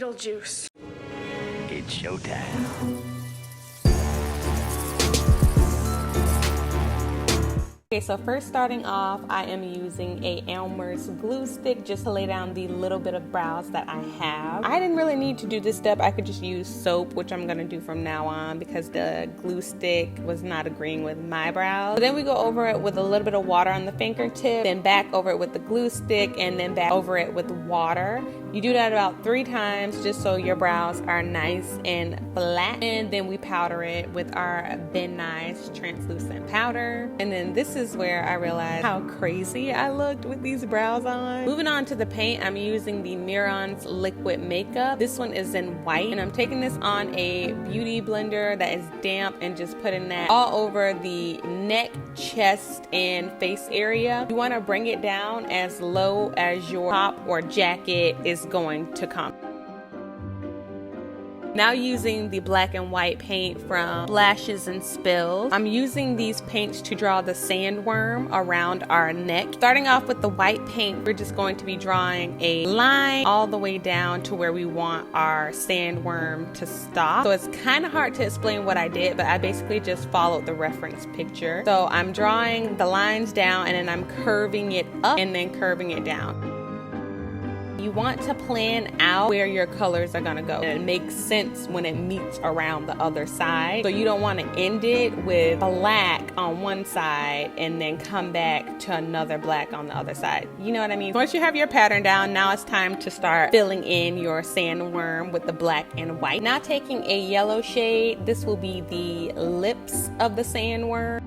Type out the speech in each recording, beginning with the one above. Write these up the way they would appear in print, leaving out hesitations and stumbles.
Beetlejuice. It's showtime. Okay, so first starting off, I am using a Elmer's glue stick just to lay down the little bit of brows that I have. I didn't really need to do this step. I could just use soap, which I'm going to do from now on because the glue stick was not agreeing with my brows. So then we go over it with a little bit of water on the fingertip, then back over it with the glue stick, and then back over it with water. You do that about 3 times just so your brows are nice and flat. And then we powder it with our Ben Nye's translucent powder. And then this is where I realized how crazy I looked with these brows on. Moving on to the paint, I'm using the Mehron's liquid makeup. This one is in white, and I'm taking this on a beauty blender that is damp and just putting that all over the neck, chest, and face area. You want to bring it down as low as your top or jacket is going to come. Now using the black and white paint from Splashes and Spills, I'm using these paints to draw the sandworm around our neck. Starting off with the white paint, we're just going to be drawing a line all the way down to where we want our sandworm to stop. So it's kind of hard to explain what I did, but I basically just followed the reference picture. So I'm drawing the lines down and then I'm curving it up and then curving it down. You want to plan out where your colors are gonna go. It makes sense when it meets around the other side. So you don't want to end it with black on one side and then come back to another black on the other side. You know what I mean? Once you have your pattern down, now it's time to start filling in your sandworm with the black and white. Now taking a yellow shade, this will be the lips of the sandworm.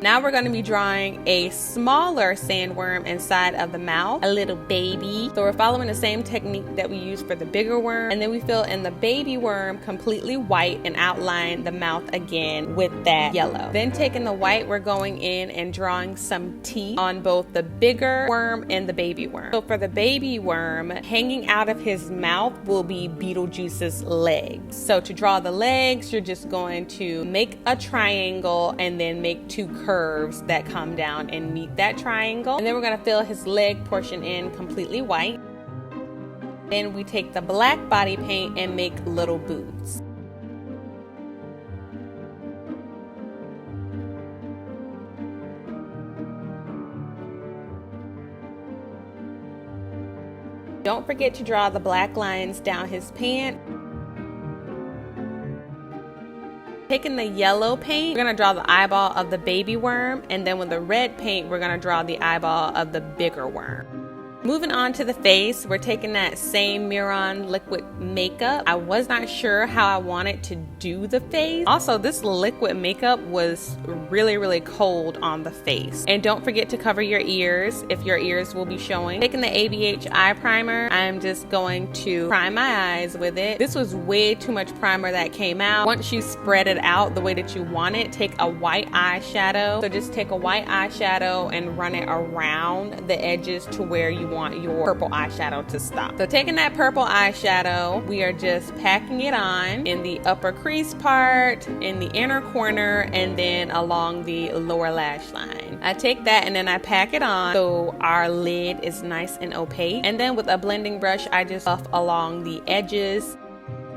Now we're going to be drawing a smaller sandworm inside of the mouth, a little baby. So we're following the same technique that we used for the bigger worm. And then we fill in the baby worm completely white and outline the mouth again with that yellow. Then taking the white, we're going in and drawing some teeth on both the bigger worm and the baby worm. So for the baby worm, hanging out of his mouth will be Beetlejuice's legs. So to draw the legs, you're just going to make a triangle and then make 2 curves that come down and meet that triangle. And then we're going to fill his leg portion in completely white. Then we take the black body paint and make little boots. Don't forget to draw the black lines down his pant. Taking the yellow paint, we're going to draw the eyeball of the baby worm, and then with the red paint, we're going to draw the eyeball of the bigger worm. Moving on to the face, we're taking that same Mehron liquid makeup. I was not sure how I wanted to do the face. Also, this liquid makeup was really cold on the face. And don't forget to cover your ears if your ears will be showing. Taking the ABH eye primer, I'm just going to prime my eyes with it. This was way too much primer that came out. Once you spread it out the way that you want it, take a white eyeshadow. So just take a white eyeshadow and run it around the edges to where you want your purple eyeshadow to stop. So taking that purple eyeshadow, we are just packing it on in the upper crease part, in the inner corner, and then along the lower lash line. I take that and then I pack it on so our lid is nice and opaque. And then with a blending brush, I just buff along the edges.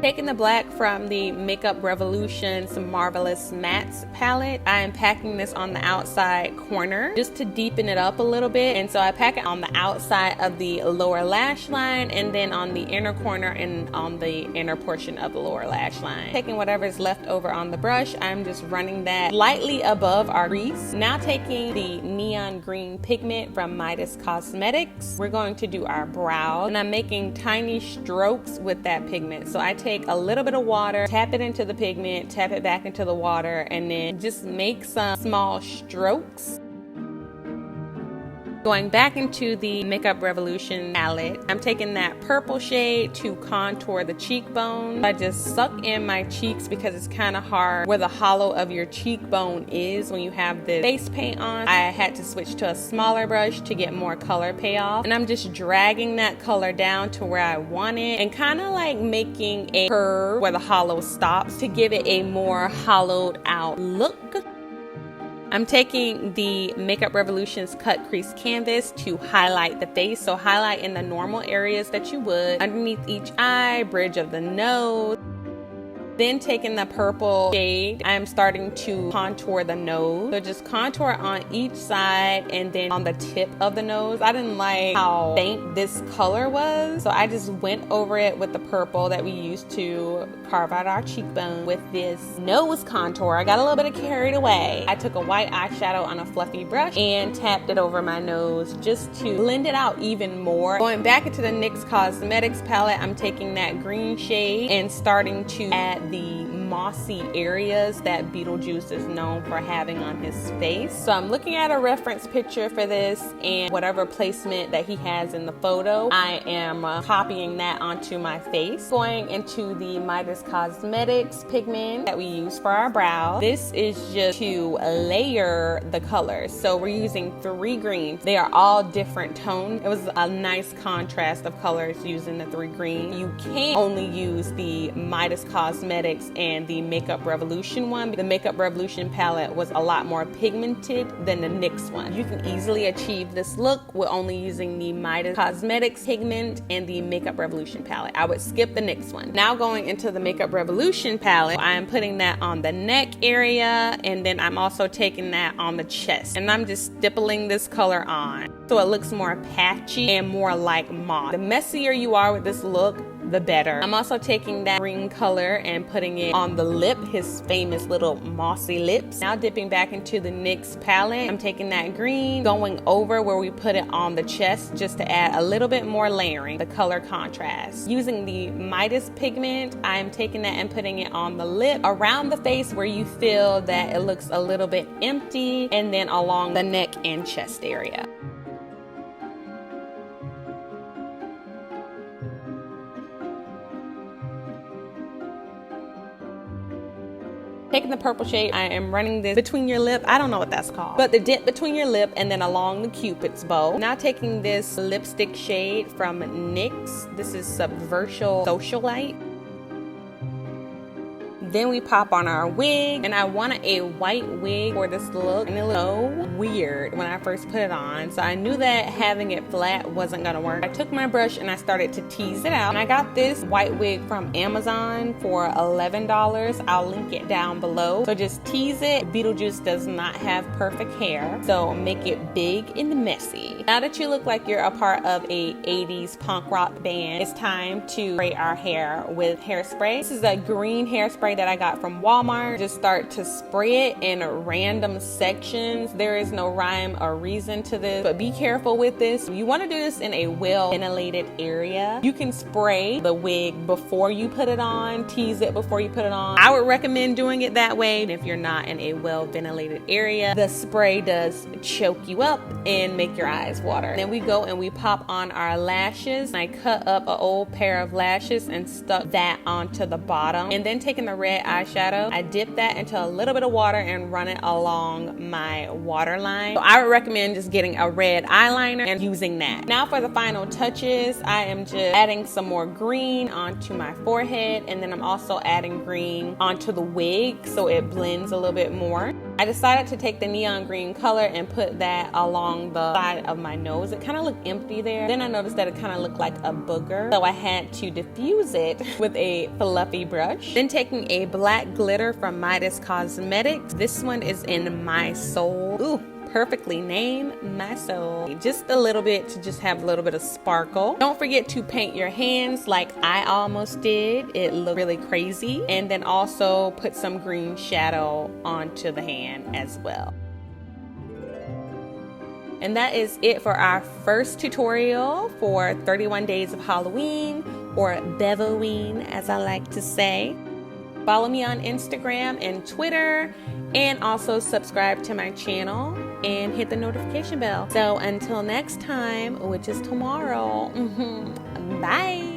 Taking the black from the Makeup Revolution's Marvelous Mattes palette, I am packing this on the outside corner just to deepen it up a little bit. And so I pack it on the outside of the lower lash line and then on the inner corner and on the inner portion of the lower lash line. Taking whatever is left over on the brush, I'm just running that slightly above our crease. Now taking the neon green pigment from Midas Cosmetics, we're going to do our brows, and I'm making tiny strokes with that pigment. So I take a little bit of water, tap it into the pigment, tap it back into the water, and then just make some small strokes. Going back into the Makeup Revolution palette, I'm taking that purple shade to contour the cheekbone. I just suck in my cheeks because it's kind of hard where the hollow of your cheekbone is when you have the face paint on. I had to switch to a smaller brush to get more color payoff. And I'm just dragging that color down to where I want it and kind of like making a curve where the hollow stops to give it a more hollowed out look. I'm taking the Makeup Revolution's Cut Crease Canvas to highlight the face. So highlight in the normal areas that you would, underneath each eye, bridge of the nose. Then taking the purple shade, I'm starting to contour the nose. So just contour on each side and then on the tip of the nose. I didn't like how faint this color was, so I just went over it with the purple that we used to carve out our cheekbone with this nose contour. I got a little bit carried away. I took a white eyeshadow on a fluffy brush and tapped it over my nose just to blend it out even more. Going back into the NYX Cosmetics palette, I'm taking that green shade and starting to add the mossy areas that Beetlejuice is known for having on his face. So I'm looking at a reference picture for this, and whatever placement that he has in the photo, I am copying that onto my face. Going into the Midas Cosmetics pigment that we use for our brows. This is just to layer the colors. So we're using 3 greens. They are all different tones. It was a nice contrast of colors using the 3 greens. You can only use the Midas Cosmetics and the Makeup Revolution one. The Makeup Revolution palette was a lot more pigmented than the NYX one. You can easily achieve this look with only using the Midas Cosmetics pigment and the Makeup Revolution palette. I would skip the NYX one. Now going into the Makeup Revolution palette, I am putting that on the neck area, and then I'm also taking that on the chest, and I'm just stippling this color on so it looks more patchy and more like moss. The messier you are with this look, the better. I'm also taking that green color and putting it on the lip, his famous little mossy lips. Now dipping back into the NYX palette, I'm taking that green, going over where we put it on the chest just to add a little bit more layering, the color contrast. Using the Midas pigment, I'm taking that and putting it on the lip, around the face where you feel that it looks a little bit empty, and then along the neck and chest area. Taking the purple shade, I am running this between your lip. I don't know what that's called, but the dip between your lip and then along the Cupid's bow. Now taking this lipstick shade from NYX. This is Subversial Socialite. Then we pop on our wig, and I wanted a white wig for this look, and it looked so weird when I first put it on, so I knew that having it flat wasn't gonna work. I took my brush and I started to tease it out, and I got this white wig from Amazon for $11. I'll link it down below. So just tease it. Beetlejuice does not have perfect hair, so make it big and messy. Now that you look like you're a part of a 80s punk rock band, it's time to spray our hair with hairspray. This is a green hairspray that I got from Walmart. Just start to spray it in random sections. There is no rhyme or reason to this, but be careful with this. You want to do this in a well ventilated area. You can spray the wig before you put it on, tease it before you put it on. I would recommend doing it that way. If you're not in a well ventilated area, the spray does choke you up and make your eyes water. Then we go and we pop on our lashes. I cut up an old pair of lashes and stuck that onto the bottom, and then taking the red eyeshadow, I dip that into a little bit of water and run it along my waterline. So I would recommend just getting a red eyeliner and using that. Now for the final touches, I am just adding some more green onto my forehead, and then I'm also adding green onto the wig so it blends a little bit more. I decided to take the neon green color and put that along the side of my nose. It kind of looked empty there. Then I noticed that it kind of looked like a booger, so I had to diffuse it with a fluffy brush. Then taking a black glitter from Midas Cosmetics. This one is in My Soul. Ooh, perfectly named, My Soul. Just a little bit to just have a little bit of sparkle. Don't forget to paint your hands like I almost did. It looked really crazy. And then also put some green shadow onto the hand as well. And that is it for our first tutorial for 31 Days of Halloween, or Bevoween as I like to say. Follow me on Instagram and Twitter, and also subscribe to my channel and hit the notification bell. So until next time, which is tomorrow, bye.